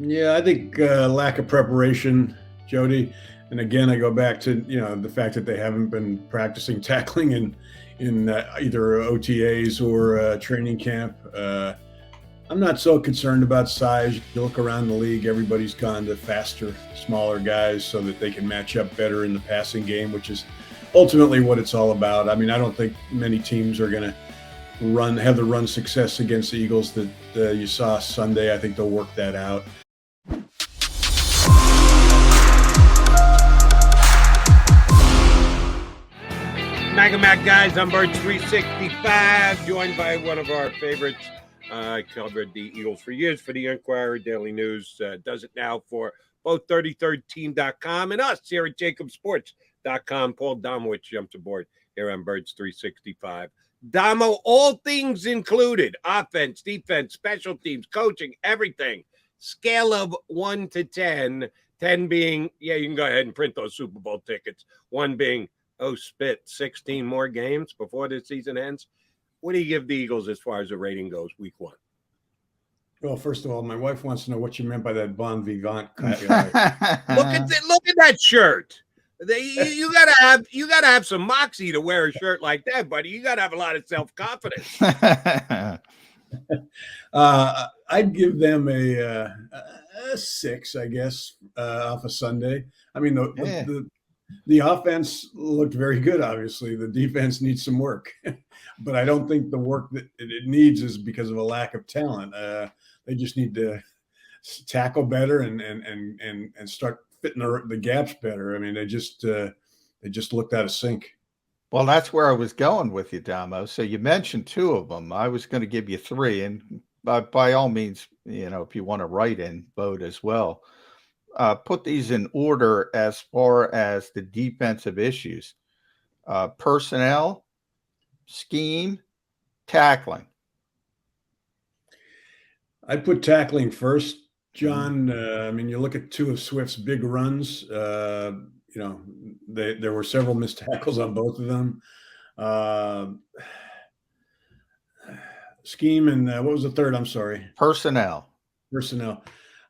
Yeah, I think lack of preparation, Jody. And again, I go back to the fact that they haven't been practicing tackling in either OTAs or training camp. I'm not so concerned about size. You look around the league; everybody's gone to faster, smaller guys so that they can match up better in the passing game, which is ultimately what it's all about. I mean, I don't think many teams are going to have the run success against the Eagles that you saw Sunday. I think they'll work that out. Mac guys, I'm Birds 365, joined by one of our favorites. I covered the Eagles for years for the Inquirer Daily News. Does it now for both 33rdteam.com and us here at JAKIB Paul Domowitch jumps aboard here on Birds 365. Domo, all things included, offense, defense, special teams, coaching, everything. Scale of 1 to 10, 10 being, yeah, you can go ahead and print those Super Bowl tickets. 1 being, oh, spit, 16 more games before the season ends. What do you give the Eagles as far as the rating goes week 1? Well, first of all, my wife wants to know what you meant by that bon vivant. Look at that shirt. You gotta have some moxie to wear a shirt like that, buddy. You gotta have a lot of self-confidence. I'd give them a 6, I guess, off of Sunday. I mean, the offense looked very good. Obviously, the defense needs some work, but I don't think the work that it needs is because of a lack of talent. They just need to tackle better and start fitting the gaps better. I mean, they just looked out of sync. Well, that's where I was going with you, Damo. So you mentioned 2 of them. I was going to give you 3, and by all means, if you want to write in, vote as well. Put these in order as far as the defensive issues: personnel, scheme, tackling. I'd put tackling first, John. I mean, you look at 2 of Swift's big runs. There were several missed tackles on both of them. Scheme and what was the third? I'm sorry. Personnel.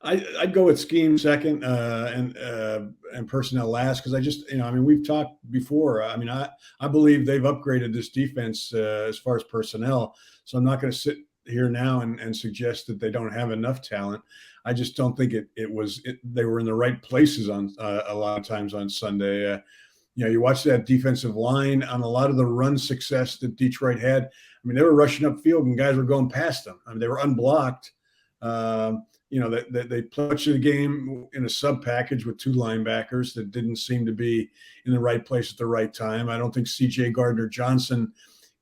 I'd go with scheme second and personnel last, because we've talked before. I mean, I believe they've upgraded this defense as far as personnel. So I'm not going to sit here now and suggest that they don't have enough talent. I just don't think they were in the right places on a lot of times on Sunday. You watch that defensive line on a lot of the run success that Detroit had. I mean, they were rushing upfield and guys were going past them. I mean, they were unblocked. They put the game in a sub package with 2 linebackers that didn't seem to be in the right place at the right time. I don't think C.J. Gardner-Johnson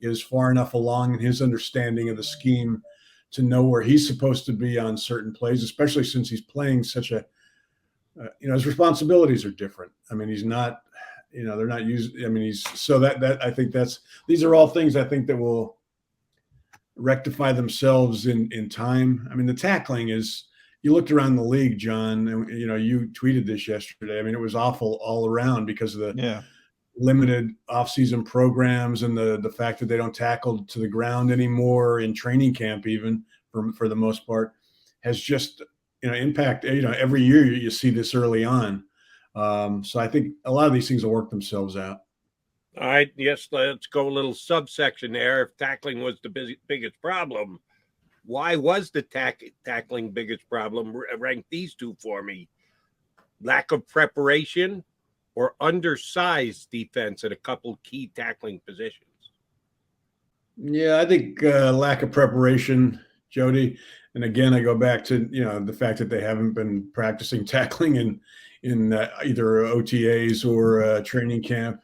is far enough along in his understanding of the scheme to know where he's supposed to be on certain plays, especially since he's playing such a, his responsibilities are different. I mean, he's not, they're not used. I mean, I think these are all things I think that will rectify themselves in time. I mean, the tackling is, you looked around the league, John, and you tweeted this yesterday. I mean, it was awful all around because of the limited offseason programs and the fact that they don't tackle to the ground anymore in training camp, even for the most part, has just impact. Every year you see this early on. So I think a lot of these things will work themselves out. All right, yes, let's go a little subsection there. If tackling was the biggest problem, why was the tackling biggest problem? Rank these 2 for me: lack of preparation or undersized defense at a couple key tackling positions. Yeah, I think lack of preparation, Jody. And again, I go back to the fact that they haven't been practicing tackling in either OTAs or training camp.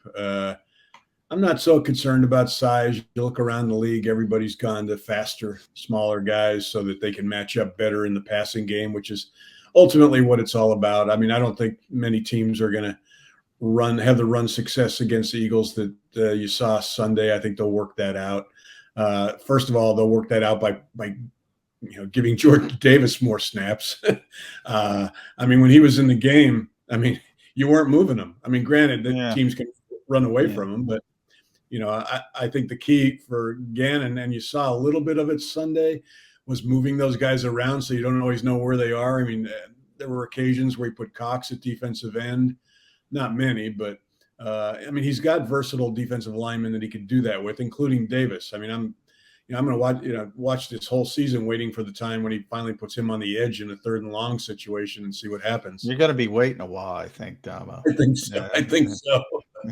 I'm not so concerned about size. You look around the league; everybody's gone to faster, smaller guys so that they can match up better in the passing game, which is ultimately what it's all about. I mean, I don't think many teams are going to have the run success against the Eagles that you saw Sunday. I think they'll work that out. First of all, they'll work that out by giving Jordan Davis more snaps. I mean, when he was in the game, I mean, you weren't moving him. I mean, granted, the teams can run away from him, but I think the key for Gannon, and you saw a little bit of it Sunday, was moving those guys around, so you don't always know where they are. I mean, there were occasions where he put Cox at defensive end, not many, but I mean, he's got versatile defensive linemen that he could do that with, including Davis. I mean, I'm going to watch this whole season waiting for the time when he finally puts him on the edge in a 3rd and long situation and see what happens. You're going to be waiting a while, I think, Damo. I think so. Yeah. I think so.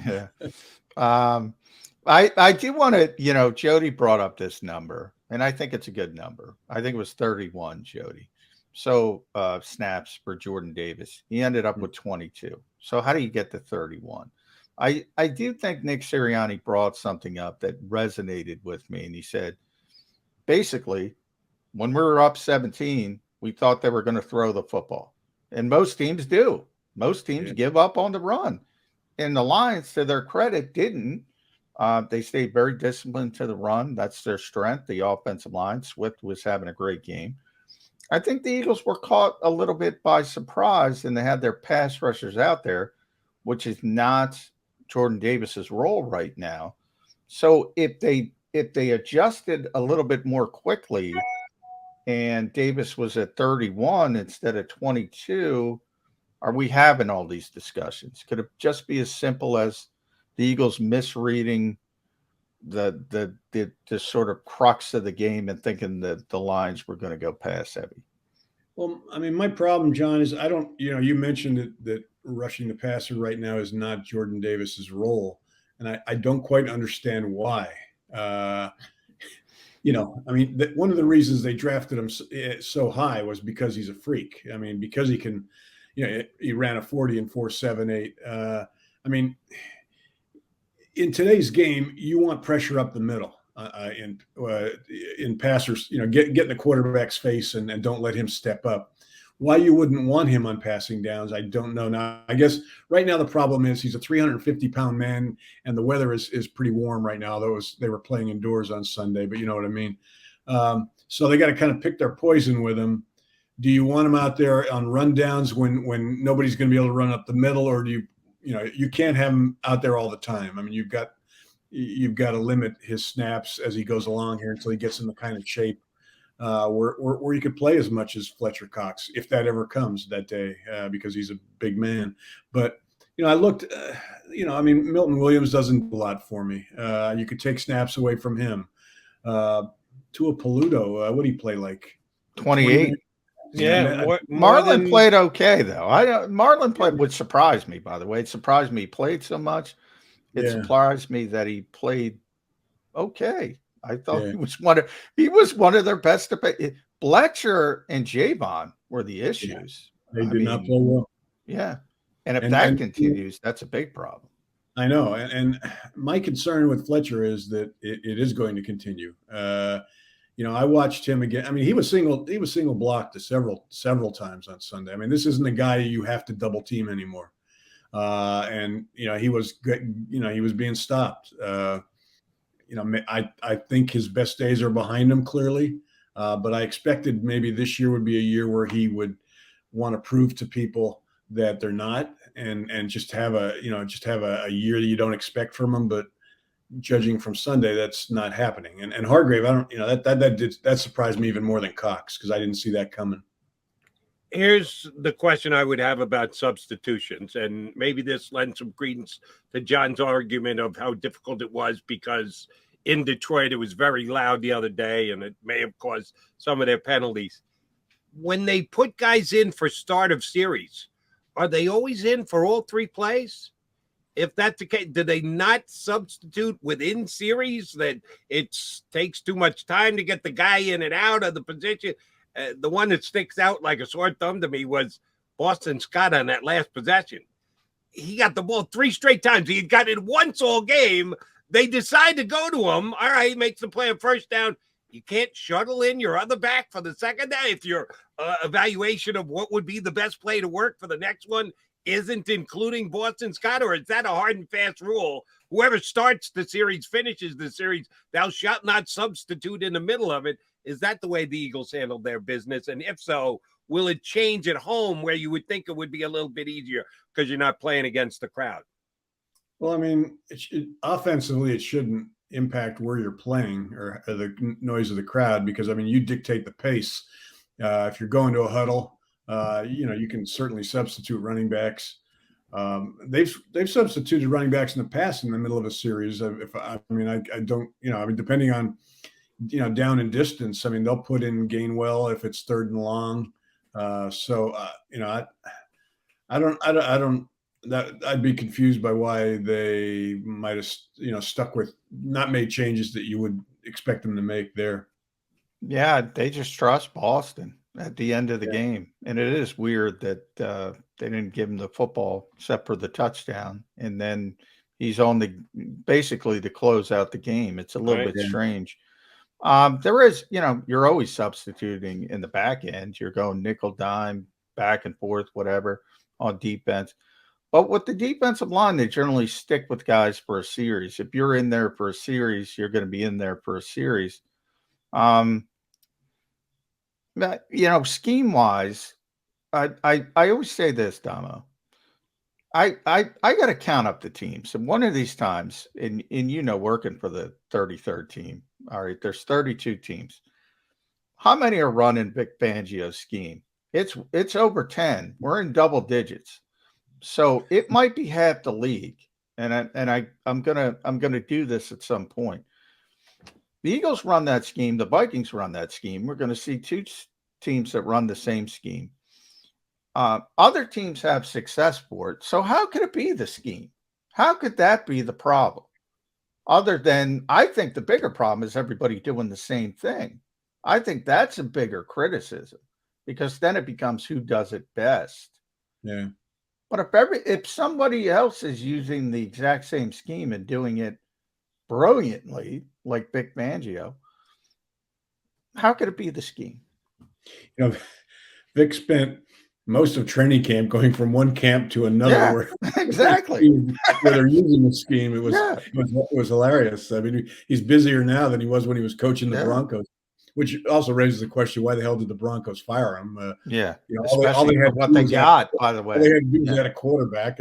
Yeah. I do want to, Jody brought up this number, and I think it's a good number. I think it was 31, Jody. So snaps for Jordan Davis. He ended up with 22. So how do you get to 31? I do think Nick Sirianni brought something up that resonated with me, and he said, basically, when we were up 17, we thought they were going to throw the football, and most teams do. Most teams give up on the run, and the Lions, to their credit, didn't. They stayed very disciplined to the run. That's their strength, the offensive line. Swift was having a great game. I think the Eagles were caught a little bit by surprise, and they had their pass rushers out there, which is not Jordan Davis's role right now. So if they adjusted a little bit more quickly and Davis was at 31 instead of 22, are we having all these discussions? Could it just be as simple as the Eagles misreading the sort of crux of the game and thinking that the Lions were going to go pass heavy? Well, I mean, my problem, John, is you mentioned that rushing the passer right now is not Jordan Davis's role. And I don't quite understand why. I mean, one of the reasons they drafted him so high was because he's a freak. I mean, because he can, he ran a 40 and 4.78. I mean, in today's game, you want pressure up the middle. In passers, get in the quarterback's face and don't let him step up. Why you wouldn't want him on passing downs, I don't know. Now, I guess right now the problem is he's a 350-pound man, and the weather is pretty warm right now. They were playing indoors on Sunday, but you know what I mean. So they got to kind of pick their poison with him. Do you want him out there on rundowns when nobody's going to be able to run up the middle, or do you can't have him out there all the time? I mean, you've got to limit his snaps as he goes along here until he gets in the kind of shape where he could play as much as Fletcher Cox, if that ever comes that day, because he's a big man. But, I looked, I mean, Milton Williams doesn't do a lot for me. You could take snaps away from him. Tua Peludo, what did he play like? 28. Yeah, Marlon played okay, though. Marlon played, which surprised me, by the way. It surprised me he played so much. It surprised me that he played okay. I thought he was one of their best. Fletcher and Javon were the issues. They did not play well. Yeah, and if that continues, that's a big problem. I know, and my concern with Fletcher is that it is going to continue. I watched him again. I mean, he was single blocked several times on Sunday. I mean, this isn't a guy you have to double team anymore. And he was being stopped. I think his best days are behind him clearly. But I expected maybe this year would be a year where he would want to prove to people that they're not, and just have a year that you don't expect from him. But judging from Sunday, that's not happening. And Hargrave, that surprised me even more than Cox, because I didn't see that coming. Here's the question I would have about substitutions, and maybe this lends some credence to John's argument of how difficult it was because in Detroit it was very loud the other day, and it may have caused some of their penalties. When they put guys in for start of series, are they always in for all 3 plays? If that's the case, do they not substitute within series, that it takes too much time to get the guy in and out of the position? The one that sticks out like a sore thumb to me was Boston Scott on that last possession. He got the ball 3 straight times. He had got it once all game. They decide to go to him. All right, he makes the play on first down. You can't shuttle in your other back for the second down if your evaluation of what would be the best play to work for the next one isn't including Boston Scott, or is that a hard and fast rule? Whoever starts the series finishes the series. Thou shalt not substitute in the middle of it. Is that the way the Eagles handled their business? And if so, will it change at home where you would think it would be a little bit easier because you're not playing against the crowd? Well, I mean, offensively, it shouldn't impact where you're playing or the noise of the crowd, because I mean, you dictate the pace. If you're going to a huddle, you can certainly substitute running backs. They've substituted running backs in the past in the middle of a series. I don't, depending on, down in distance, I mean, they'll put in Gainwell if it's 3rd and long. I'd be confused by why they might have, stuck with, not made changes that you would expect them to make there. Yeah, they just trust Boston at the end of the game. And it is weird that they didn't give him the football except for the touchdown. And then he's on basically to close out the game. It's a little bit strange. There is, you're always substituting in the back end. You're going nickel, dime, back and forth, whatever on defense. But with the defensive line, they generally stick with guys for a series. If you're in there for a series, you're going to be in there for a series. Scheme wise, I always say this, Damo. I got to count up the teams, and one of these times, in working for the 33rd team, all right, there's 32 teams. How many are running Vic Fangio's scheme? It's over 10. We're in double digits, so it might be half the league. And I'm gonna do this at some point. The Eagles run that scheme. The Vikings run that scheme. We're going to see two teams that run the same scheme. Other teams have success for it. So how could it be the scheme? How could that be the problem? Other than, I think the bigger problem is everybody doing the same thing. I think that's a bigger criticism, because then it becomes who does it best. Yeah. But if somebody else is using the exact same scheme and doing it brilliantly, like Vic Fangio, how could it be the scheme? Vic spent most of training camp going from one camp to another. Yeah, exactly. Where they're using the scheme. It was hilarious. I mean, he's busier now than he was when he was coaching the Broncos, which also raises the question: why the hell did the Broncos fire him? Especially for what they got, by the way. All they had to do was add a quarterback,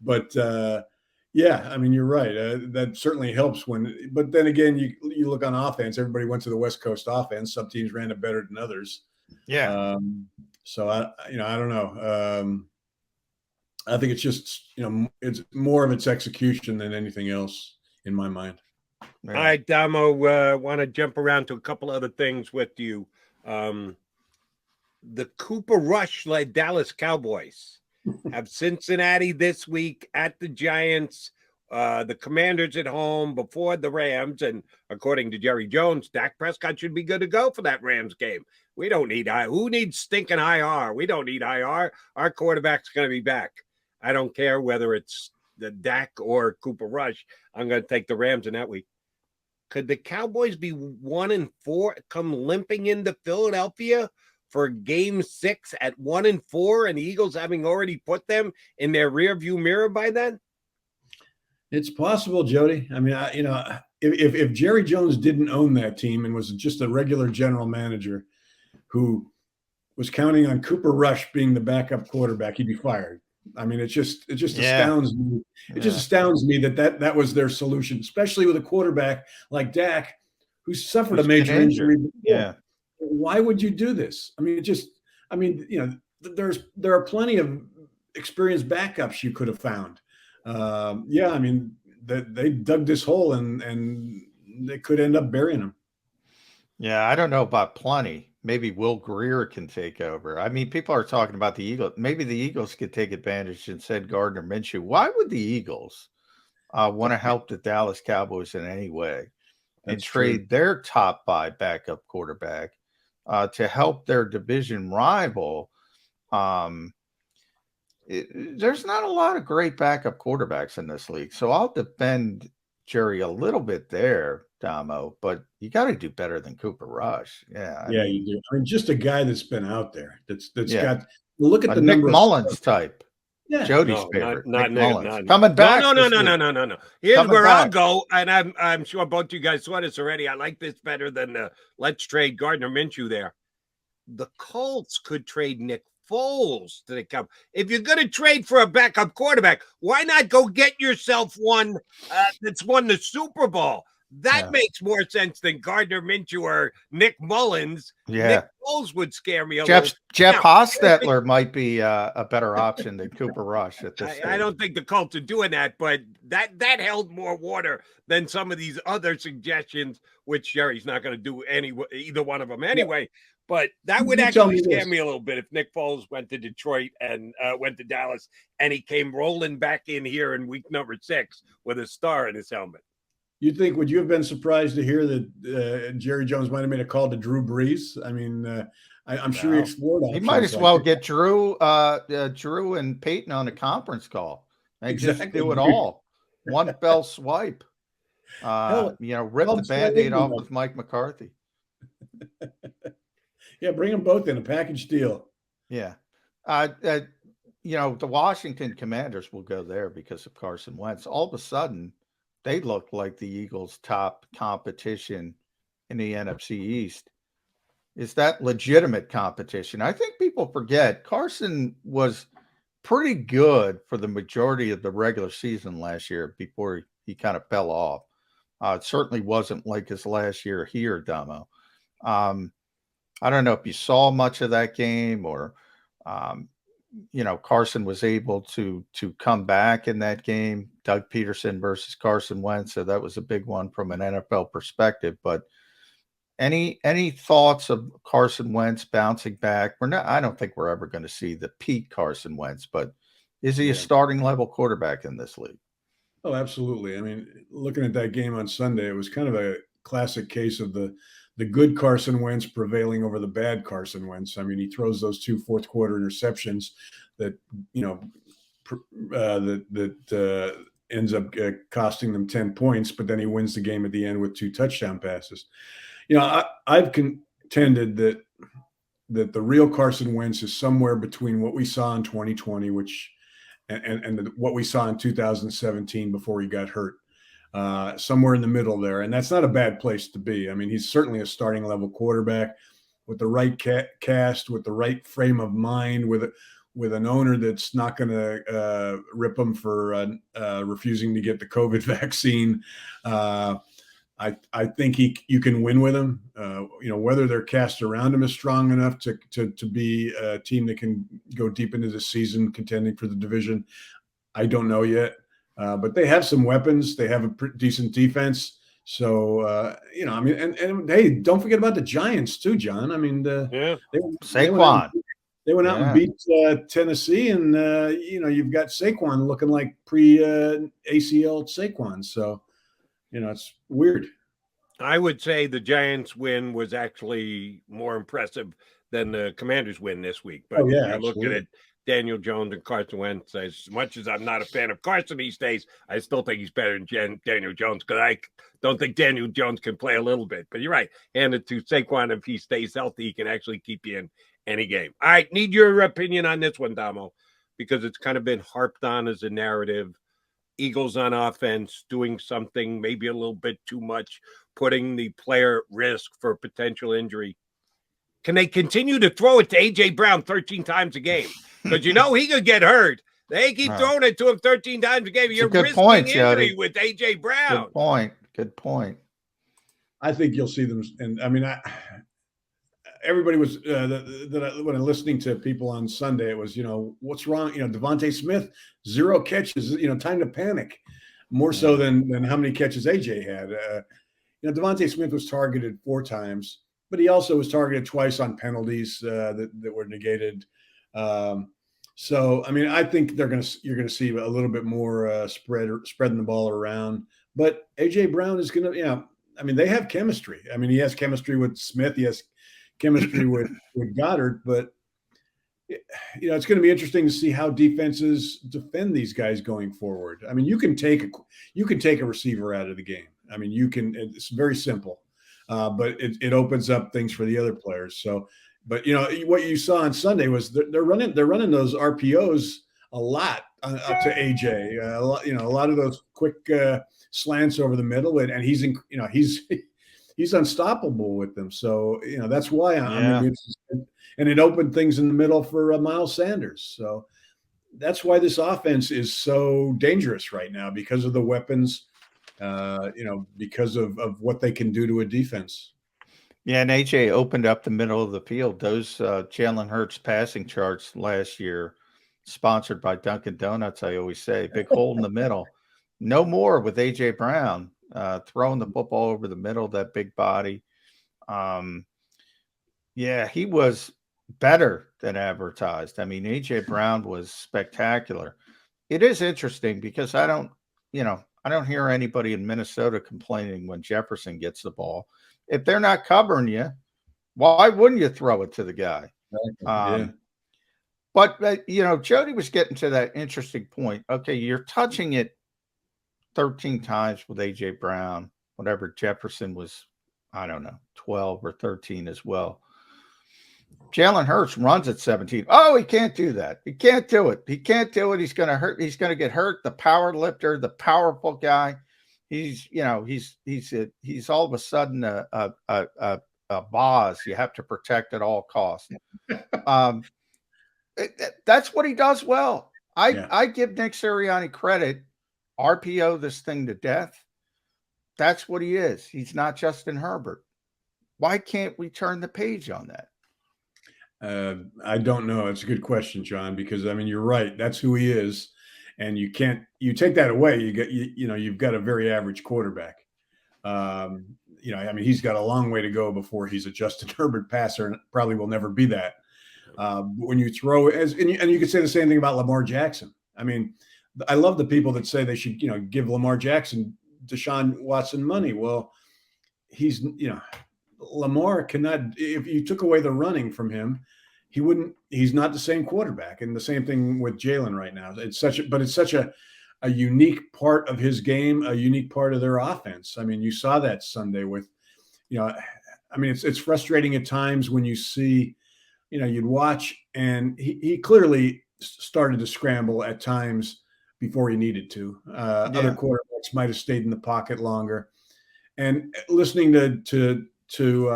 but I mean, you're right. That certainly helps but then again, you look on offense. Everybody went to the West Coast offense. Some teams ran it better than others. Yeah. So I don't know. I think it's just, it's more of its execution than anything else in my mind. All right, Damo, want to jump around to a couple other things with you. The Cooper Rush-led Dallas Cowboys have Cincinnati this week, at the Giants, the Commanders at home, before the Rams. And according to Jerry Jones, Dak Prescott should be good to go for that Rams game. We don't need who needs stinking IR? We don't need IR. Our quarterback's going to be back. I don't care whether it's the Dak or Cooper Rush. I'm going to take the Rams in that week. Could the Cowboys be 1-4, come limping into Philadelphia for Game 6 at 1-4, and the Eagles having already put them in their rearview mirror by then? It's possible, Jody. I mean, if Jerry Jones didn't own that team and was just a regular general manager who was counting on Cooper Rush being the backup quarterback, he'd be fired. I mean, it just astounds me. It just astounds me that was their solution, especially with a quarterback like Dak, who suffered a major injury. Yeah. Why would you do this? I mean, there are plenty of experienced backups you could have found. I mean, they dug this hole and they could end up burying him. Yeah, I don't know about plenty. Maybe Will Greer can take over. I mean, people are talking about the Eagles. Maybe the Eagles could take advantage and send Gardner Minshew. Why would the Eagles want to help the Dallas Cowboys in any way and trade their top 5 backup quarterback to help their division rival? There's not a lot of great backup quarterbacks in this league. So I'll defend Jerry a little bit there, Damo, but you got to do better than Cooper Rush. Yeah. I mean, you do. I mean, just a guy that's been out there that's got, look at the number McMullen's type. Yeah. Jody's favorite. Not coming back. No. Here's where I'll go, and I'm sure both you guys saw this already. I like this better than let's trade Gardner Minshew there. The Colts could trade Nick Foles to the Cowboys. If you're going to trade for a backup quarterback, why not go get yourself one that's won the Super Bowl? That makes more sense than Gardner Minshew or Nick Mullins. Yeah. Nick Foles would scare me a little. Jeff Hostetler might be a better option than Cooper Rush at this stage. I don't think the Colts are doing that, but that held more water than some of these other suggestions, which Jerry's not going to do either one of them anyway. Yeah. But that would actually scare me a little bit if Nick Foles went to Detroit and went to Dallas and he came rolling back in here in week number 6 with a star in his helmet. Would you have been surprised to hear that Jerry Jones might have made a call to Drew Brees? I mean, I'm sure he explored options. He might as well get Drew and Peyton on a conference call and just do it all. One fell swipe. Rip the Band-Aid off with Mike McCarthy. Yeah, bring them both in a package deal. Yeah. The Washington Commanders will go there because of Carson Wentz. All of a sudden, they look like the Eagles' top competition in the NFC East. Is that legitimate competition? I think people forget Carson was pretty good for the majority of the regular season last year before he kind of fell off. It certainly wasn't like his last year here, Damo. I don't know if you saw much of that game or, Carson was able to come back in that game, Doug Peterson versus Carson Wentz. So that was a big one from an NFL perspective. But any thoughts of Carson Wentz bouncing back? I don't think we're ever going to see the peak Carson Wentz, but is he a starting level quarterback in this league? Oh, absolutely. I mean, looking at that game on Sunday, it was kind of a classic case of the good Carson Wentz prevailing over the bad Carson Wentz. I mean, he throws those 2 fourth quarter interceptions that, ends up costing them 10 points, but then he wins the game at the end with 2 touchdown passes. I've contended that the real Carson Wentz is somewhere between what we saw in 2020, and what we saw in 2017 before he got hurt. Somewhere in the middle there. And that's not a bad place to be. I mean, he's certainly a starting level quarterback with the right cast, with the right frame of mind, with an owner that's not going to rip him for refusing to get the COVID vaccine. I think you can win with him. Whether their cast around him is strong enough to be a team that can go deep into the season contending for the division, I don't know yet. But they have some weapons. They have a decent defense. So, and hey, don't forget about the Giants too, John. I mean, Saquon. They went out and beat Tennessee, and, you've got Saquon looking like pre-ACL Saquon. So, it's weird. I would say the Giants win was actually more impressive than the Commanders win this week. But look at it. Daniel Jones and Carson Wentz. As much as I'm not a fan of Carson these days, I still think he's better than Daniel Jones because I don't think Daniel Jones can play a little bit. But you're right. Hand it to Saquon. If he stays healthy, he can actually keep you in any game. All right. Need your opinion on this one, Damo, because it's kind of been harped on as a narrative. Eagles on offense doing something maybe a little bit too much, putting the player at risk for potential injury. Can they continue to throw it to A.J. Brown 13 times a game? Because he could get hurt. They keep throwing it to him 13 times a game. You're risking injury with A.J. Brown. Good point. I think you'll see them. And I mean, everybody was when I'm listening to people on Sunday, it was, what's wrong? Devontae Smith, 0 catches, time to panic. More so than how many catches AJ had. Devontae Smith was targeted 4 times, but he also was targeted twice on penalties that were negated. So, I mean, I think you're going to see a little bit more spreading the ball around. But AJ Brown is going to, they have chemistry. I mean, he has chemistry with Smith. He has chemistry with Goddard. But it's going to be interesting to see how defenses defend these guys going forward. I mean, you can take a receiver out of the game. I mean, it's very simple, but it opens up things for the other players. So, but what you saw on Sunday was they're running those RPOs a lot up to AJ. A lot of those quick slants over the middle, and he's he's unstoppable with them. So, that's why I'm Yeah. gonna be interested. And it opened things in the middle for Miles Sanders. So that's why this offense is so dangerous right now, because of the weapons, because of what they can do to a defense. Yeah, and AJ opened up the middle of the field. Those Jalen Hurts passing charts last year, sponsored by Dunkin' Donuts, I always say, big hole in the middle. No more with AJ Brown throwing the football over the middle of that big body. Yeah, he was better than advertised. I mean, AJ Brown was spectacular. It is interesting because I don't hear anybody in Minnesota complaining when Jefferson gets the ball. If they're not covering you, why wouldn't you throw it to the guy? Yeah. But Jody was getting to that interesting point. Okay, you're touching it 13 times with AJ Brown, whatever. Jefferson was, I don't know, 12 or 13 as well. Jalen Hurts runs at 17. Oh, he can't do that. He can't do it. He can't do it. He's going to hurt. He's going to get hurt. The power lifter, the powerful guy. He's all of a sudden a boss. You have to protect at all costs. That's what he does well. I give Nick Sirianni credit. RPO this thing to death. That's what he is. He's not Justin Herbert. Why can't we turn the page on that? I don't know. It's a good question, John, because you're right. That's who he is. And you take that away. You've got a very average quarterback. He's got a long way to go before he's a Justin Herbert passer, and probably will never be that. When you throw and you could say the same thing about Lamar Jackson. I love the people that say they should, give Lamar Jackson, Deshaun Watson money. Well, Lamar cannot, if you took away the running from him, he's not the same quarterback. And the same thing with Jalen right now. It's such a unique part of his game, a unique part of their offense. You saw that Sunday with, it's frustrating at times when you see, you'd watch and he clearly started to scramble at times before he needed to. Other quarterbacks might have stayed in the pocket longer. And listening to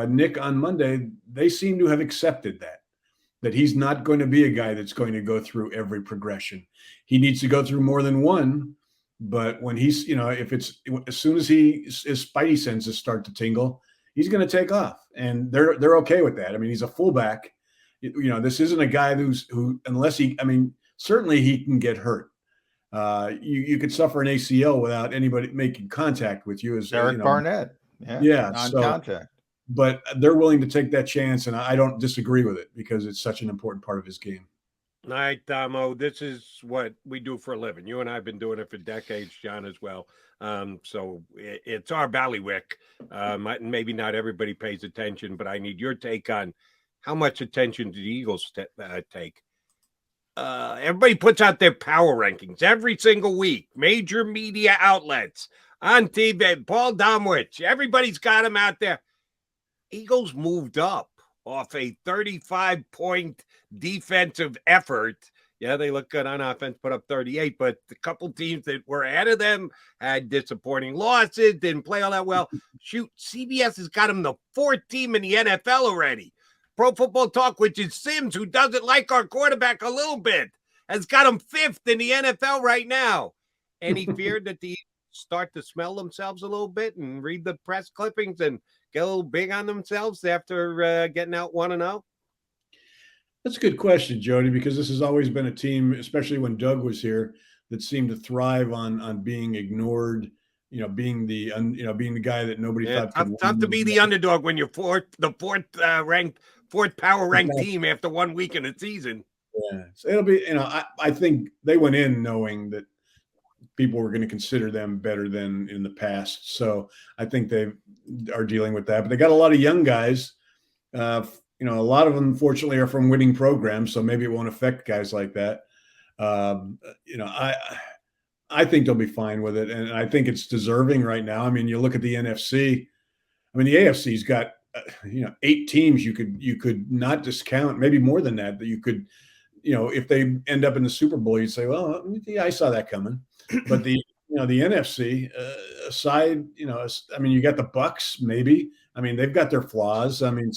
Nick on Monday, they seem to have accepted that he's not going to be a guy that's going to go through every progression. He needs to go through more than one, but when he's, as soon as his spidey senses start to tingle, he's going to take off, and they're okay with that. He's a fullback. This isn't a guy who unless certainly he can get hurt. You could suffer an ACL without anybody making contact with you, as Eric Barnett. Non-contact. But they're willing to take that chance, and I don't disagree with it because it's such an important part of his game. All right, Damo, this is what we do for a living. You and I have been doing it for decades, John, as well. So it's our ballywick. Maybe not everybody pays attention, but I need your take on how much attention do the Eagles take? Everybody puts out their power rankings every single week. Major media outlets on TV. Paul Domowitch, everybody's got them out there. Eagles moved up off a 35-point defensive effort. Yeah, they look good on offense, put up 38, but the couple teams that were ahead of them had disappointing losses, didn't play all that well. Shoot, CBS has got them the fourth team in the NFL already. Pro Football Talk, which is Sims, who doesn't like our quarterback a little bit, has got him fifth in the NFL right now. Any fear that the start to smell themselves a little bit and read the press clippings and get a little big on themselves after getting out 1-0? That's a good question, Jody, because this has always been a team, especially when Doug was here, that seemed to thrive on being ignored, being the guy that nobody thought could win. Tough to be the underdog when you're the fourth power ranked team after 1 week in the season. Yeah, so it'll be, I think they went in knowing that people were going to consider them better than in the past. So I think they are dealing with that. But they got a lot of young guys. A lot of them, unfortunately, are from winning programs, so maybe it won't affect guys like that. I think they'll be fine with it, and I think it's deserving right now. You look at the NFC. The AFC's got 8 teams you could not discount, maybe more than that you could, if they end up in the Super Bowl, you'd say, well, yeah, I saw that coming. But the NFC aside, you got the Bucks maybe, I mean, they've got their flaws. I mean,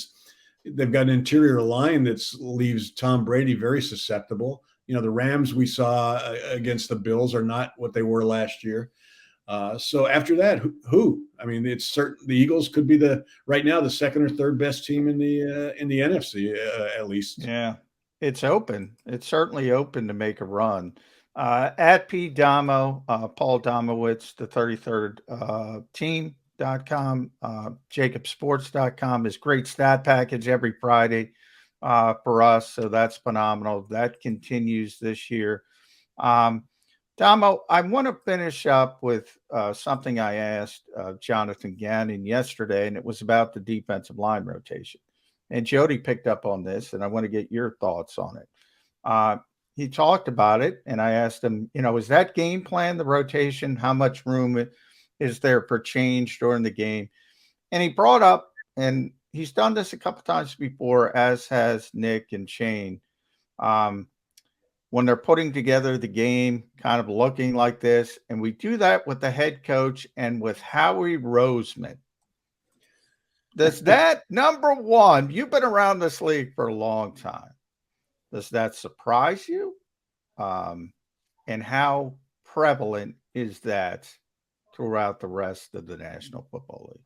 they've got an interior line that leaves Tom Brady very susceptible. You know, the Rams we saw against the Bills are not what they were last year. So after that, who? I mean, it's certain the Eagles could be right now the second or third best team in the NFC at least. Yeah, it's open. It's certainly open to make a run. At P Damo, Paul Domowitch, the 33rd team.com, JAKIBsports.com is great stat package every Friday for us. So that's phenomenal. That continues this year. Damo, I want to finish up with something I asked Jonathan Gannon yesterday, and it was about the defensive line rotation. And Jody picked up on this, and I want to get your thoughts on it. He talked about it, and I asked him, is that game plan, the rotation? How much room is there for change during the game? And he brought up, and he's done this a couple times before, as has Nick and Shane, when they're putting together the game, kind of looking like this. And we do that with the head coach and with Howie Roseman. Does that, number one, you've been around this league for a long time. Does that surprise you? And how prevalent is that throughout the rest of the National Football League?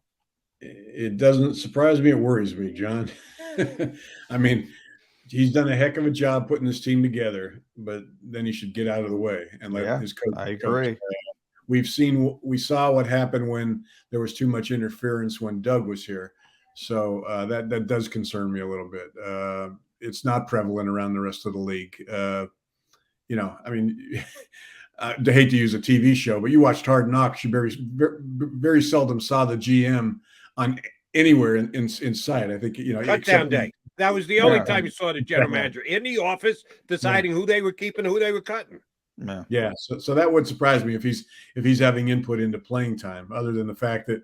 It doesn't surprise me. It worries me, John. I mean, he's done a heck of a job putting this team together, but then he should get out of the way and let his coach. I agree. We saw what happened when there was too much interference when Doug was here. So that does concern me a little bit. It's not prevalent around the rest of the league. I mean, I hate to use a TV show, but you watched Hard Knocks. You very seldom saw the GM on anywhere in sight. I think cut down day. That was the only time you saw the general manager in the office deciding who they were keeping, who they were cutting. Yeah. So that would surprise me if he's having input into playing time, other than the fact that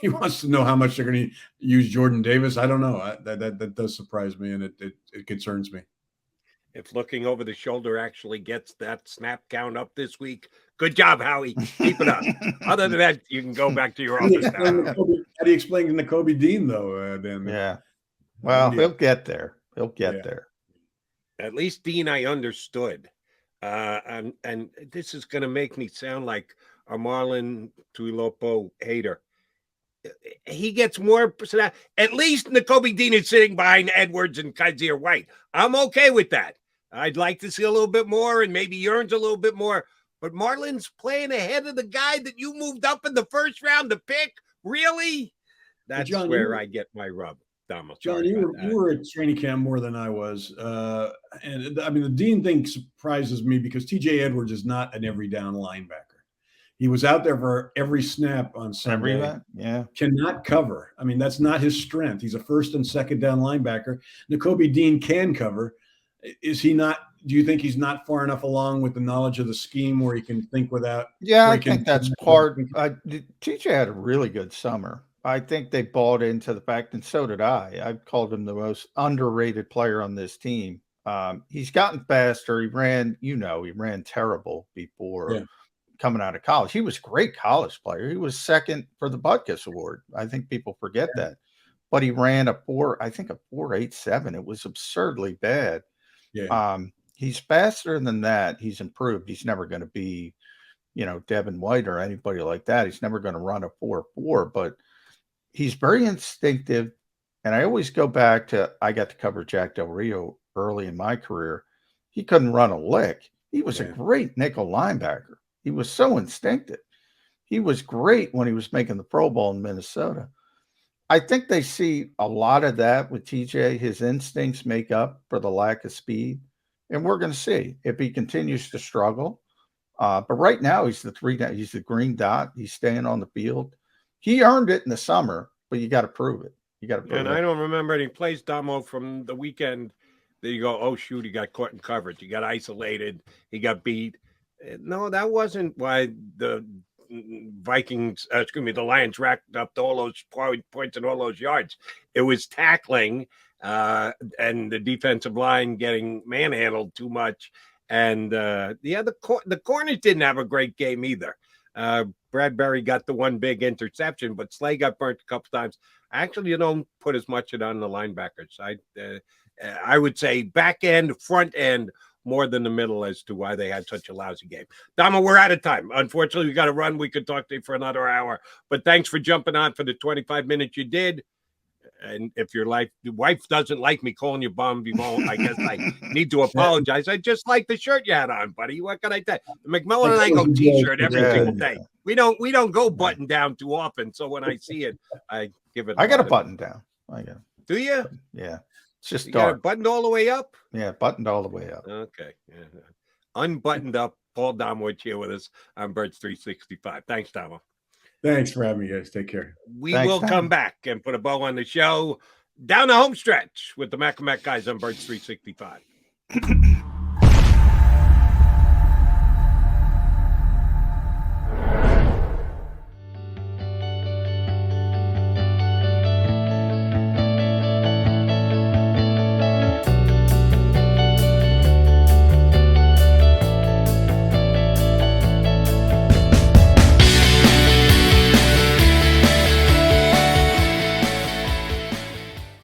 he wants to know how much they're going to use Jordan Davis. I don't know. That does surprise me, and it concerns me. If looking over the shoulder actually gets that snap count up this week, good job, Howie. Keep it up. Other than that, you can go back to your office now. How do you explain to Nakobe Dean, though? Then well, he'll get there. He'll get there. At least Dean, I understood. And this is going to make me sound like a Marlon Tuilopo hater. He gets more. At least Nakobe Dean is sitting behind Edwards and Kaiser White. I'm okay with that. I'd like to see a little bit more, and maybe he earns a little bit more. But Marlon's playing ahead of the guy that you moved up in the first round to pick. Really? That's John, where I get my rub. John, you were at training camp more than I was. And I mean, the Dean thing surprises me because TJ Edwards is not an every down linebacker. He was out there for every snap on Sunday. Cannot cover. I mean, that's not his strength. He's a first and second down linebacker. Nakobe Dean can cover. Is he not? Do you think he's not far enough along with the knowledge of the scheme where he can think without? Yeah, I think that's part. TJ had a really good summer. I think they bought into the fact, and so did I. I called him the most underrated player on this team. He's gotten faster. He ran terrible before coming out of college. He was a great college player. He was second for the Butkus Award. I think people forget that. But he ran a 4.87. It was absurdly bad. Yeah. He's faster than that. He's improved. He's never going to be, Devin White or anybody like that. He's never going to run a 4.4, but he's very instinctive. And I always go back to, I got to cover Jack Del Rio early in my career. He couldn't run a lick. He was a great nickel linebacker. He was so instinctive. He was great when he was making the Pro Bowl in Minnesota. I think they see a lot of that with TJ. His instincts make up for the lack of speed. And we're going to see if he continues to struggle. But right now, he's the green dot. He's staying on the field. He earned it in the summer, but you got to prove it. And I don't remember any plays, Damo, from the weekend that you go, oh, shoot, he got caught in coverage. He got isolated. He got beat. No, that wasn't why the the Lions racked up all those points and all those yards. It was tackling and the defensive line getting manhandled too much. And the corners didn't have a great game either. Bradbury got the one big interception, but Slay got burnt a couple times. Actually, you don't put as much on the linebackers. I would say back end, front end, more than the middle as to why they had such a lousy game. Dama, we're out of time. Unfortunately, we got to run. We could talk to you for another hour, but thanks for jumping on for the 25 minutes you did. And if your wife doesn't like me calling you bum, you won't. I guess I need to apologize. I just like the shirt you had on, buddy. What can I tell you? McMullen and I go t-shirt every single day. We don't go button down too often. So when I see it, I give it. I got a button down. I got. Do you? Yeah. It's just you dark. got it buttoned all the way up? Yeah, buttoned all the way up. Okay. Yeah. Unbuttoned up. Paul Domowitch here with us on Birds 365. Thanks, Domo. Thanks for having me, guys. Take care. We will come back and put a bow on the show down the home stretch with the Mac guys on Birds 365.